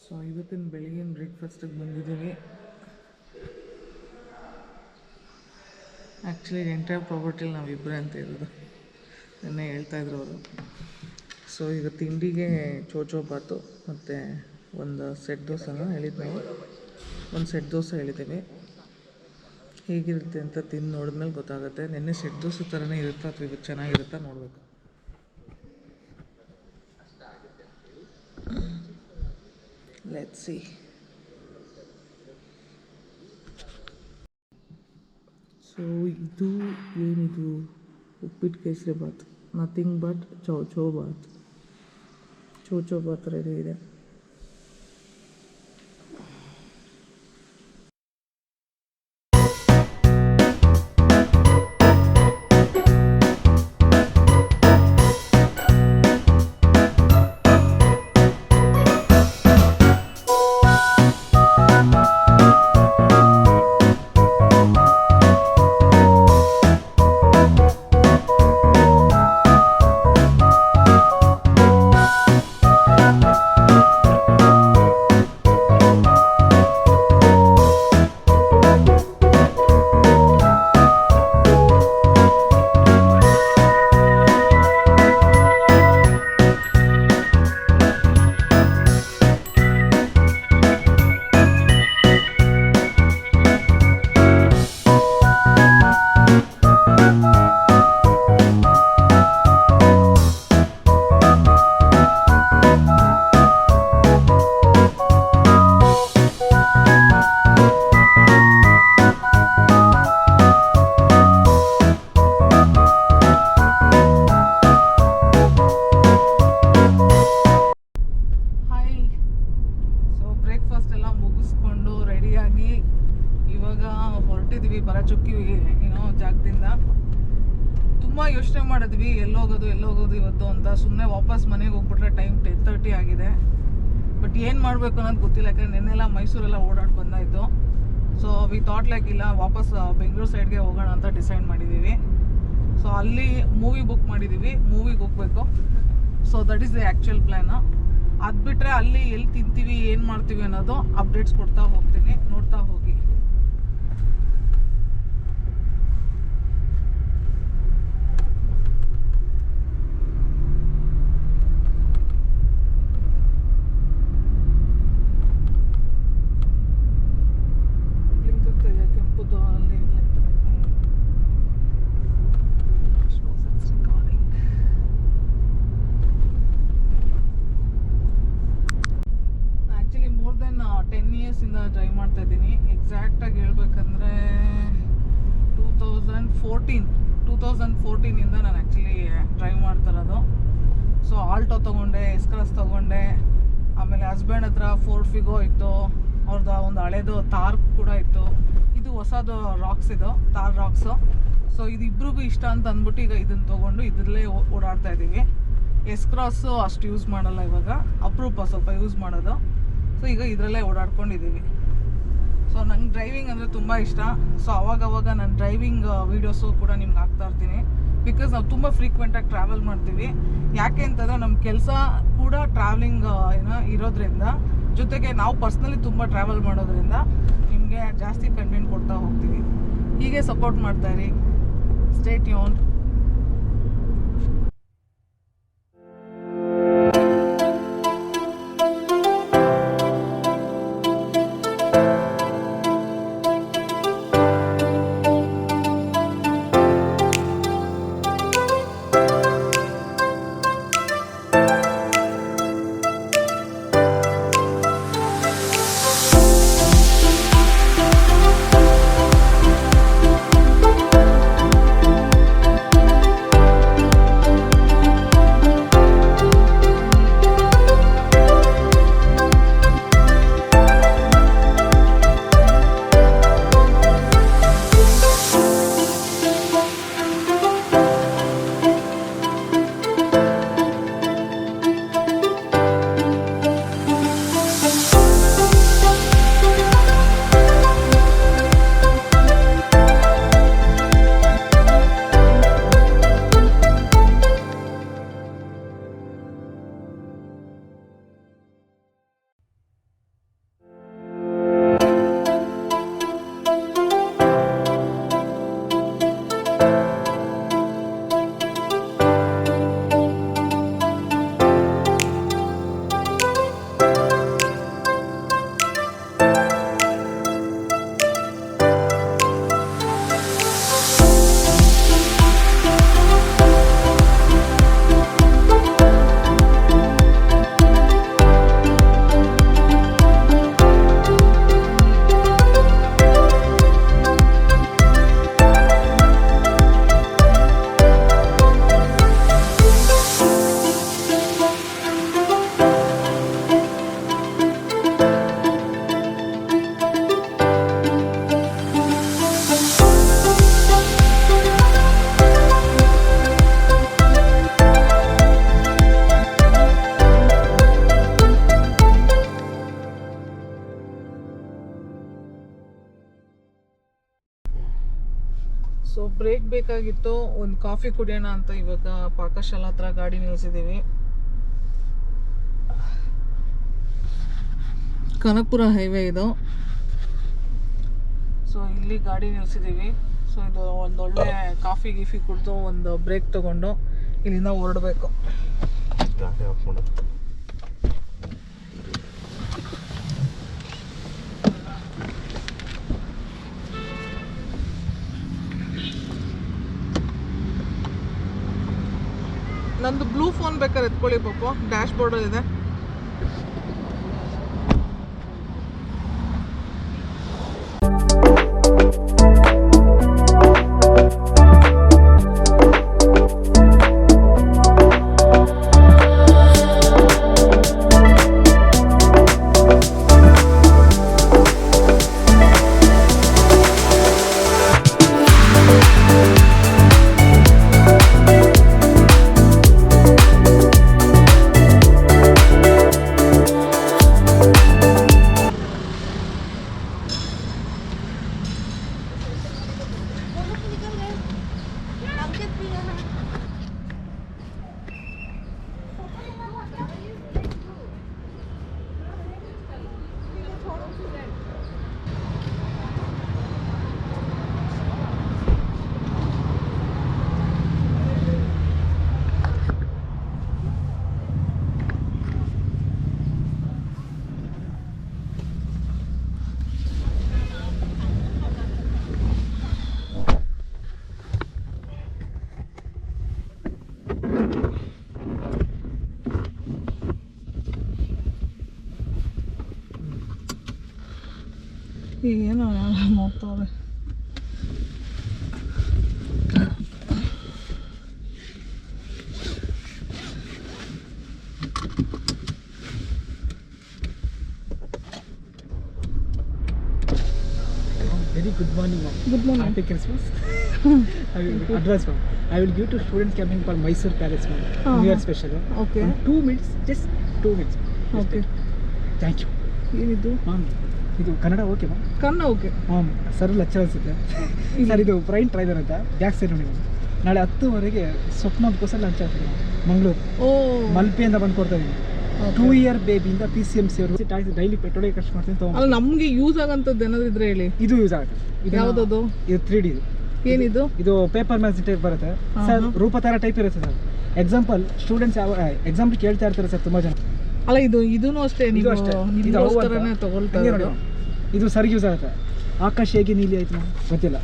So ಇವತ್ತಿನ ಬೆಳಗಿನ ಬ್ರೇಕ್ಫಾಸ್ಟಿಗೆ ಬಂದಿದ್ದೀವಿ. ಆ್ಯಕ್ಚುಲಿ ಎಂಟೈರ್ ಪ್ರಾಪರ್ಟಿಲಿ ನಾವಿಬ್ಬರೇ ಅಂತ ಇರೋದು, ನೆನ್ನೆ ಹೇಳ್ತಾಯಿದ್ರು ಅವರು. ಸೊ ಈಗ ತಿಂಡಿಗೆ ಚೋಚೋ ಬಾತು ಮತ್ತು ಒಂದು ಸೆಟ್ ದೋಸೆನ ಹೇಳಿದ್ದು ನಾವು. ಒಂದು ಸೆಟ್ ದೋಸೆ ಹೇಳಿದ್ದೀವಿ. ಹೇಗಿರುತ್ತೆ ಅಂತ ತಿಂದು ನೋಡಿದ್ಮೇಲೆ ಗೊತ್ತಾಗುತ್ತೆ. ನೆನ್ನೆ ಸೆಟ್ ದೋಸೆ ಥರನೇ ಇರುತ್ತಾ ಅಥವಾ ಇವತ್ತು ಚೆನ್ನಾಗಿರುತ್ತಾ ನೋಡಬೇಕು. Let's see. ಸೊ ಇದು ಏನಿದು? Uppittu kesari bath, nothing but chow chow bath. Chow chow bath ready ಇದೆ. ಜಾಗದಿಂದ ತುಂಬ ಯೋಚನೆ ಮಾಡಿದ್ವಿ ಎಲ್ಲೋಗೋದು ಇವತ್ತು ಅಂತ. ಸುಮ್ಮನೆ ವಾಪಸ್ ಮನೆಗೆ ಹೋಗ್ಬಿಟ್ರೆ ಟೈಮ್ 10:30 ಆಗಿದೆ. ಬಟ್ ಏನು ಮಾಡಬೇಕು ಅನ್ನೋದು ಗೊತ್ತಿಲ್ಲ, ಯಾಕಂದರೆ ನೆನ್ನೆಲ್ಲ ಮೈಸೂರೆಲ್ಲ ಓಡಾಡಿ ಬಂದಾಯಿತು. ಸೊ ವಿ ಥಾಟ್ ಲೈಕ್ ಇಲ್ಲ, ವಾಪಸ್ ಬೆಂಗಳೂರು ಸೈಡ್ಗೆ ಹೋಗೋಣ ಅಂತ ಡಿಸೈಡ್ ಮಾಡಿದ್ದೀವಿ. ಸೊ ಅಲ್ಲಿ ಮೂವಿ ಬುಕ್ ಮಾಡಿದ್ದೀವಿ, ಮೂವಿಗೆ ಹೋಗಬೇಕು. So that is the actual plan. ಅದು ಬಿಟ್ಟರೆ ಅಲ್ಲಿ ಎಲ್ಲಿ ತಿಂತೀವಿ, ಏನು ಮಾಡ್ತೀವಿ ಅನ್ನೋದು ಅಪ್ಡೇಟ್ಸ್ ಕೊಡ್ತಾ ಹೋಗ್ತೀನಿ, ನೋಡ್ತಾ ಹೋಗಿ. ಡ್ರೈವ್ ಮಾಡ್ತಾ ಇದ್ದೀನಿ. ಎಕ್ಸಾಕ್ಟಾಗಿ ಹೇಳ್ಬೇಕಂದ್ರೆ 2014 ನಾನು ಆ್ಯಕ್ಚುಲಿ ಡ್ರೈವ್ ಮಾಡ್ತಾ ಇರೋದು. ಸೊ ಆಲ್ಟೋ ತೊಗೊಂಡೆ, ಎಸ್ಕ್ರಾಸ್ ತೊಗೊಂಡೆ, ಆಮೇಲೆ ಹಸ್ಬೆಂಡ್ ಹತ್ರ ಫೋರ್ಡ್ ಫಿಗೋ ಇತ್ತು, ಅವ್ರದ್ದು ಒಂದು ಹಳೇದು ತಾರ್ ಕೂಡ ಇತ್ತು. ಇದು ಹೊಸದು ರಾಕ್ಸ್, ಇದು ತಾರ್ ರಾಕ್ಸು. ಸೊ ಇದು ಇಬ್ರಿಗೂ ಇಷ್ಟ ಅಂತ ಅಂದ್ಬಿಟ್ಟು ಈಗ ಇದನ್ನು ತೊಗೊಂಡು ಇದರಲ್ಲೇ ಓಡಾಡ್ತಾ ಇದ್ದೀವಿ. ಎಸ್ಕ್ರಾಸು ಅಷ್ಟು ಯೂಸ್ ಮಾಡಲ್ಲ ಇವಾಗ, ಅಪರೂಪ ಸ್ವಲ್ಪ ಯೂಸ್ ಮಾಡೋದು. ಸೊ ಈಗ ಇದರಲ್ಲೇ ಓಡಾಡ್ಕೊಂಡಿದ್ದೀವಿ. ಸೊ ನಂಗೆ ಡ್ರೈವಿಂಗ್ ಅಂದರೆ ತುಂಬ ಇಷ್ಟ. ಸೊ ಅವಾಗವಾಗ ನಾನು ಡ್ರೈವಿಂಗ್ ವೀಡಿಯೋಸು ಕೂಡ ನಿಮ್ಗೆ ಹಾಕ್ತಾ ಇರ್ತೀನಿ. ಬಿಕಾಸ್ ನಾವು ತುಂಬ ಫ್ರೀಕ್ವೆಂಟಾಗಿ ಟ್ರಾವೆಲ್ ಮಾಡ್ತೀವಿ. ಯಾಕೆ ಅಂತಂದರೆ ನಮ್ಮ ಕೆಲಸ ಕೂಡ ಟ್ರಾವೆಲಿಂಗ್ ಇರೋದ್ರಿಂದ, ಜೊತೆಗೆ ನಾವು ಪರ್ಸ್ನಲಿ ತುಂಬ ಟ್ರಾವೆಲ್ ಮಾಡೋದ್ರಿಂದ ನಿಮಗೆ ಜಾಸ್ತಿ ಕಂಟೆಂಟ್ ಕೊಡ್ತಾ ಹೋಗ್ತೀವಿ. ಹೀಗೆ ಸಪೋರ್ಟ್ ಮಾಡ್ತಾಯಿರಿ. Stay tune. ಬ್ರೇಕ್ ಬೇಕಾಗಿತ್ತು, ಒಂದು ಕಾಫಿ ಕುಡಿಯೋಣ ಅಂತ ಇವಾಗ ಪಾಕಶಾಲಾ ಹತ್ರ ಗಾಡಿ ನಿಲ್ಸಿದ್ದೀವಿ. ಕನಕಪುರ ಹೈವೇ ಇದು. ಸೊ ಇಲ್ಲಿ ಗಾಡಿ ನಿಲ್ಸಿದ್ದೀವಿ. ಸೊ ಇದು ಒಂದೊಳ್ಳೆ ಕಾಫಿ ಗೀಫಿ ಕುಡಿದು ಒಂದು ಬ್ರೇಕ್ ತೊಗೊಂಡು ಇಲ್ಲಿಂದ ಹೊರಡಬೇಕು. ನಂದು ಬ್ಲೂ ಫೋನ್ ಬೇಕಾದ್ರೆ ಎತ್ಕೊಳ್ಳಿ ಪಾಪ, ಡ್ಯಾಶ್ ಬೋರ್ಡಲ್ಲಿ ಇದೆ. ಏನೋ ನೋಡ್ತಾವೆ. Very good morning, ma'am. Good morning. Happy Christmas. I will address, ma'am. I will give to students camping for Mysore Palace, ma'am. New Year special. Okay. 2 minutes, just 2 minutes. Okay. Thank you. ಏನಿದು ma'am ಇದು Kannada okay ma'am? Kannada okay ma'am sir lecture ಅನಿಸುತ್ತೆ sir. ಇದು ಪ್ರೈನ್ ಟ್ರೈದರ್ ಅಂತ back side ನೋಡಿ ma'am. ನಾಳೆ 10:00 ಸ್ವಪ್ನೋದ್ಕೋಸ lunch ಆಗ್ತದೆ ma'am. Mangaluru ಮಲ್ಪೆಯಿಂದ ಬಂದು ಕೊಡ್ತಾ ಇದ್ದೀನಿ. 2 year ಬೇಬಿಯಿಂದ PCMC ಅವರು ಡೈಲಿ ಪೆಟ್ರೋಲ್ ಖರ್ಚು ಮಾಡ್ತೀನಿ ತಗೊಂಡು. ಅಲ್ಲ ನಮಗೆ ಯೂಸ್ ಆಗಂತದ್ದು ಏನಾದ್ರು ಇದ್ರೆ ಹೇಳಿ. ಇದು ಯೂಸ್ ಆಗುತ್ತೆ. ಇದು ಯಾವುದದು? ಇದು 3D. ಏನಿದು? ಇದು ಪೇಪರ್ ಮ್ಯಾಚ್ ಟೈಪ್ ಬರುತ್ತೆ ಸರ್. ರೂಪತಾರ ಟೈಪ್ ಇರುತ್ತೆ ಸರ್. ಎಕ್ಸಾಂಪಲ್ ಸ್ಟೂಡೆಂಟ್ಸ್ ಯಾವ ಎಕ್ಸಾಂಪಲ್ ಕೇಳ್ತಾ ಇರ್ತಾರೆ ಸರ್ ತುಂಬ ಜನ. ಅಲ್ಲ ಇದೂನು ಅಷ್ಟೇ, ಇದು ಅಷ್ಟೇ. ಇದು ಸರಿ ಯೂಸ್ ಆಗುತ್ತೆ. ಆಕಾಶ ಹೇಗೆ ನೀಲಿ ಆಯ್ತು ಗೊತ್ತಿಲ್ಲ,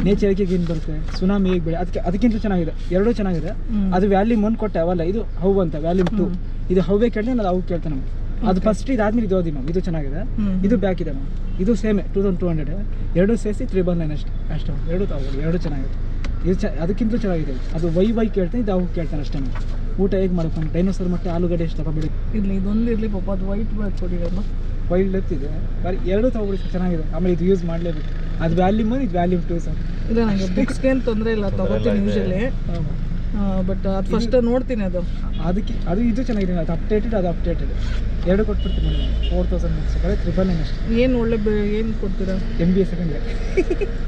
ನೇಚರ್ ಹೇಗೆ ಏನು ಬರುತ್ತೆ, ಸುನಾಮಿ ಹೇಗೆ ಬೆಳೆ, ಅದಕ್ಕಿಂತ ಚೆನ್ನಾಗಿದೆ. ಎರಡೂ ಚೆನ್ನಾಗಿದೆ. ಅದು ವ್ಯಾಲ್ಯೂಮ್ 1 ಕೊಟ್ಟೆ ಅವಲ್ಲ, ಇದು ಹೌ ಅಂತ ವ್ಯಾಲ್ಯೂಮ್ 2. ಇದು ಹೌವೇ ಕೇಳ್ತೇನೆ, ನಾನು ಅವು ಕೇಳ್ತೇನೆ ಮ್ಯಾಮ್. ಅದು ಫಸ್ಟ್ ಇದಾದ್ಮೇಲೆ ಇದು ಓದಿ ಮ್ಯಾಮ್. ಇದು ಚೆನ್ನಾಗಿದೆ. ಇದು ಬ್ಯಾಕ್ ಇದೆ ಮ್ಯಾಮ್. ಇದು ಸೇಮ್ 2200. ಎರಡೂ ಸೇರಿಸಿ 319 ಅಷ್ಟು. ಎರಡು ತಗೋಬೋದು, ಎರಡು ಚೆನ್ನಾಗಿದೆ. ಇದು ಅದಕ್ಕಿಂತ ಚೆನ್ನಾಗಿದೆ. ಅದು ವೈ ಕೇಳ್ತೇನೆ, ಇದು ಅವು ಕೇಳ್ತಾನೆ ಅಷ್ಟೇ ಮ್ಯಾಮ್. ಊಟ ಹೇಗೆ ಮಾಡ್ಕೊಂಡು ಡೈನೋಸರ್ ಮತ್ತೆ ಆಲೂಗಡ್ಡೆ ಎಷ್ಟು ತಗೊಬೇಡಿ. ಇರಲಿ, ಇದೊಂದು ಇರಲಿ ಪಾಪ. ಅದು ವೈಟ್ ಬ್ಯಾಗ್ ಕೊಡಿರಲ್ಲ, ವೈಲ್ಡ್ ಲೆತ್ ಇದೆ. ಬರೀ ಎರಡು ತಗೊಬಿಡಿ ಸರ್, ಚೆನ್ನಾಗಿದೆ. ಆಮೇಲೆ ಇದು ಯೂಸ್ ಮಾಡಲೇಬೇಕು. ಅದು ವ್ಯಾಲ್ಯೂಮ್ 1, ಇದು ವ್ಯಾಲ್ಯೂಮ್ 2 ಸರ್. ಇಲ್ಲ ನನಗೆ ಬುಕ್ಸ್ಗೆ ಏನು ತೊಂದರೆ ಇಲ್ಲ, ತಗೋತೀನಿ ಯೂಶಲಿ. ಬಟ್ ಅದು ಫಸ್ಟ್ ನೋಡ್ತೀನಿ. ಅದು ಇದು ಚೆನ್ನಾಗಿದೆ. ಅದು ಅಪ್ಡೇಟೆಡ್. ಎರಡು ಕೊಟ್ಬಿಡ್ತೀನಿ ಮೇಡಮ್. 4000 ಬುಕ್ಸ್ ಬರೀ 999 ಅಷ್ಟೇ. ಏನು ಒಳ್ಳೆ ಏನು ಕೊಡ್ತೀರಾ? MBA second year.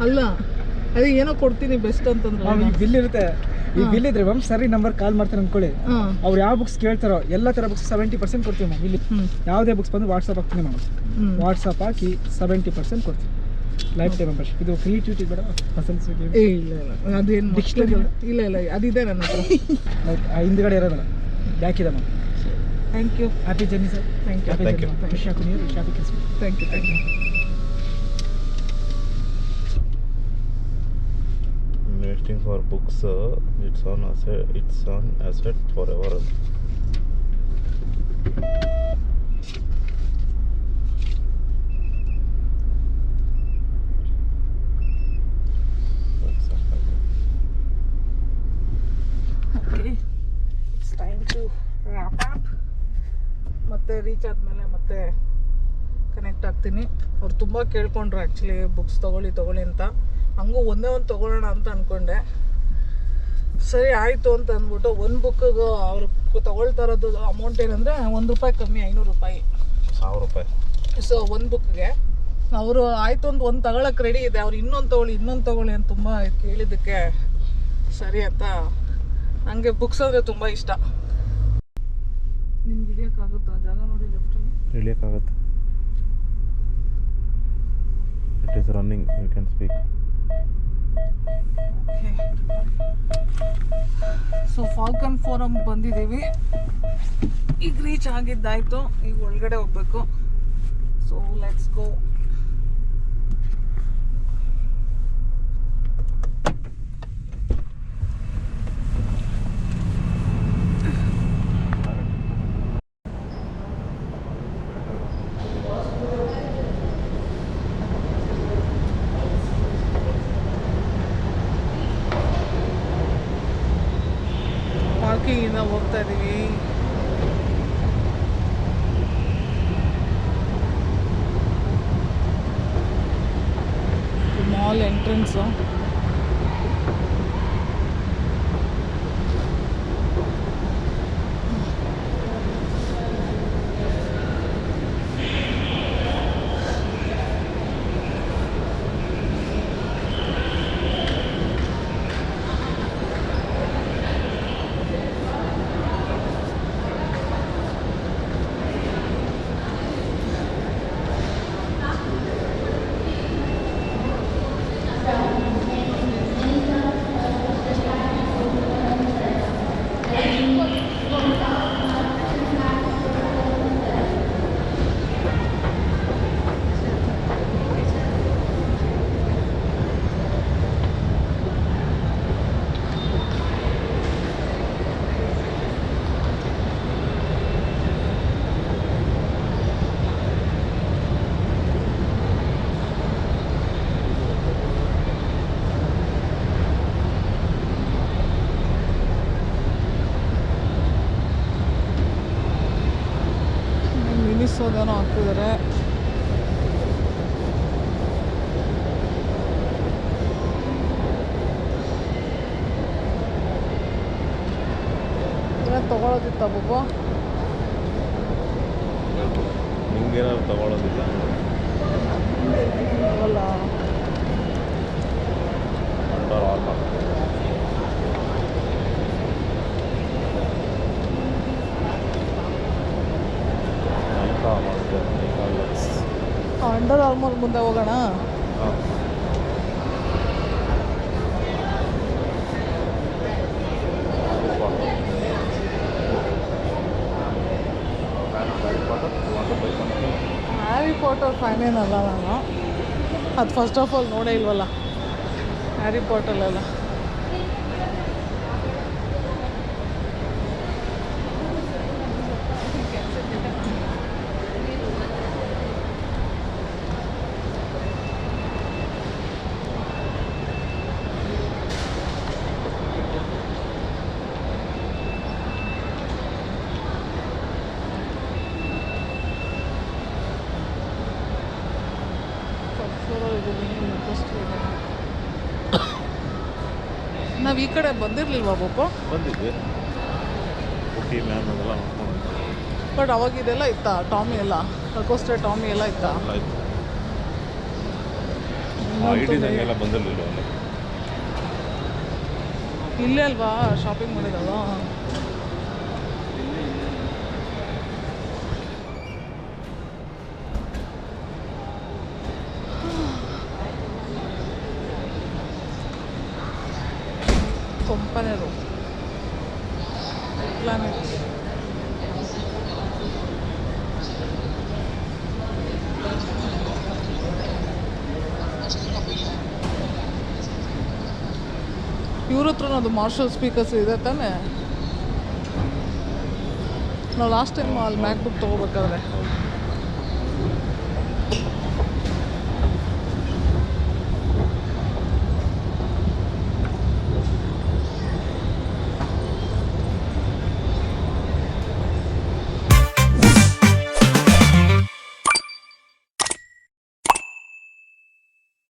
ಅಲ್ಲ ಅದೇ ಏನೋ ಕೊಡ್ತೀನಿ ಬೆಸ್ಟ್ ಅಂತಂದ್ರೆ. ಈ ಬಿಲ್ ಇರುತ್ತೆ. ಈ ಬಿಲ್ ಇದ್ರೆ ಮ್ಯಾಮ್ ಸರಿ ನಂಬರ್ ಕಾಲ್ ಮಾಡ್ತಾರೆ ಅಂದ್ಕೊಳ್ಳಿ. ಅವ್ರು ಯಾವ ಬುಕ್ಸ್ ಕೇಳ್ತಾರೋ ಎಲ್ಲ ಥರ ಬುಕ್ಸ್ 70% ಕೊಡ್ತೀವಿ ಮ್ಯಾಮ್. ಇಲ್ಲಿ ಯಾವುದೇ ಬುಕ್ಸ್ ಬಂದು ವಾಟ್ಸಪ್ ಹಾಕ್ತೀನಿ ಮ್ಯಾಮ್. ವಾಟ್ಸಪ್ ಹಾಕಿ 70% ಕೊಡ್ತೀವಿ. Life time membership. ಇದು ಕ್ರಿಯೇಟಿವಿಟಿ ಬೇಡ, ಮಸಲ್ಸ್ ಇಲ್ಲ ಅದೇನು ಡಿಕ್ಷನರಿ ಇಲ್ಲ ಅದಿದೆ ನನ್ನ ಹತ್ರ. ಹಿಂದ್ಗಡೆ ಇರೋದಲ್ಲ, ಬ್ಯಾಕ್ ಇದೆ ma'am. Thank you. Happy journey sir. Thank you. Thank you. Happy new year. Happy Christmas. Thank you. Investing for books, it's on asset forever. Okay, it's time to wrap up. ಮತ್ತೆ reach ಆದಮೇಲೆ ಮತ್ತೆ connect ಆಗ್ತೀನಿ. ಅವ್ರು ತುಂಬ ಕೇಳ್ಕೊಂಡ್ರು actually books ತೊಗೊಳ್ಳಿ ಅಂತ. ಹಂಗೂ ಒಂದೇ ಒಂದು ತೊಗೊಳ್ಳೋಣ ಅಂತ ಅಂದ್ಕೊಂಡೆ. ಸರಿ ಆಯಿತು ಅಂತ ಅಂದ್ಬಿಟ್ಟು ಒಂದು ಬುಕ್ಕಿಗೆ ಅವ್ರು ತೊಗೊಳ್ತಾ ಇರೋದು ಅಮೌಂಟ್ ಏನಂದರೆ ₹1 ಕಮ್ಮಿ, ₹500. ₹1000. ಸೊ ಒಂದು ಬುಕ್ಗೆ ಅವರು ಆಯ್ತು ಒಂದು ತಗೊಳಕ್ಕೆ ರೆಡಿ ಇದೆ, ಅವ್ರು ಇನ್ನೊಂದು ತೊಗೊಳ್ಳಿ ಅಂತ ತುಂಬ ಕೇಳಿದ್ದಕ್ಕೆ ಸರಿ ಅಂತ. ನನಗೆ ಬುಕ್ಸ್ ಅಂದರೆ ತುಂಬ ಇಷ್ಟ. ನಿಮ್ಗೆ ಇಳಿಯೋಕ್ಕಾಗುತ್ತಾ ಜಾಗ ನೋಡಿ ಲೆಫ್ಟಲ್ಲಿ? ಇಳಿಯೋಕ್ಕಾಗತ್ತೆ. It is running, you can speak. So falcon forum ಬಂದಿದ್ದೀವಿ, ಈಗ ರೀಚ್ ಆಗಿದ್ದಾಯಿತು. ಈಗ ಒಳಗಡೆ ಹೋಗ್ಬೇಕು. So let's go. ಪಾರ್ಕಿಂಗಿಂದ ಹೋಗ್ತಾ ಇದ್ದೀವಿ. Mall entrance. ನಿಲ್ಲಿಸೋದೇನೋ ಹಾಕಿದ್ದಾರೆ. ತಗೊಳ್ಳೋದಿತ್ತ ಬಬ್ಬು? ನಿಮ್ಗೇನಾದ್ರು ತಗೊಳ್ಳೋದಿಲ್ಲ? ಅಲ್ಲ ಅಂಡರ್ ಆರ್ಮರ್. ಅಂಡರ್ ಆರ್ಮರ್ ಮುಂದೆ ಹೋಗೋಣ. ಹಾಂ, ಹ್ಯಾರಿ ಪಾಟರ್ ಫ್ಯಾನ್ ಏನಲ್ಲ ನಾನು. ಅದು ಫಸ್ಟ್ ಆಫ್ ಆಲ್ ನೋಡೇ ಇಲ್ವಲ್ಲ ಹ್ಯಾರಿ ಪಾಟರ್ಲೆಲ್ಲ. ನಾವು ಈ ಕಡೆ ಬಂದಿರಲಿಲ್ವಾ ಪಾಪ? ಬಂದಿದ್ವಿ. ಕುಕಿ ಮ್ಯಾನ್ ಅದೆಲ್ಲ ನೋಡ್ಕೊಂಡು ಬಟ್ ಅವಾಗ ಇದೆಲ್ಲ ಇತ್ತಾ? ಟಾಮಿ ಎಲ್ಲ ಕೋಸ್ಟರ್ ಟಾಮಿ ಎಲ್ಲ ಇತ್ತಾ? ಆಯಿತು. ಐಡಿ ನಂಗೆಲ್ಲ ಬಂದಿರಲಿಲ್ಲ ಅಲ್ಲಿ. ಇಲ್ಲೇ ಅಲ್ವಾ ಶಾಪಿಂಗ್ ಮಾಡಿದವ? ಕಂಪನಿರು ಪ್ಲಾನೆಟ್. ಇವ್ರ ಹತ್ರ ಅದು ಮಾರ್ಷಲ್ ಸ್ಪೀಕರ್ಸ್ ಇದೆ ತಾನೇ? ನಾವು ಲಾಸ್ಟ್ ಟೈಮ್ ಅಲ್ಲಿ ಮ್ಯಾಕ್ ಬುಕ್ ತೊಗೋಬೇಕಾದ್ರೆ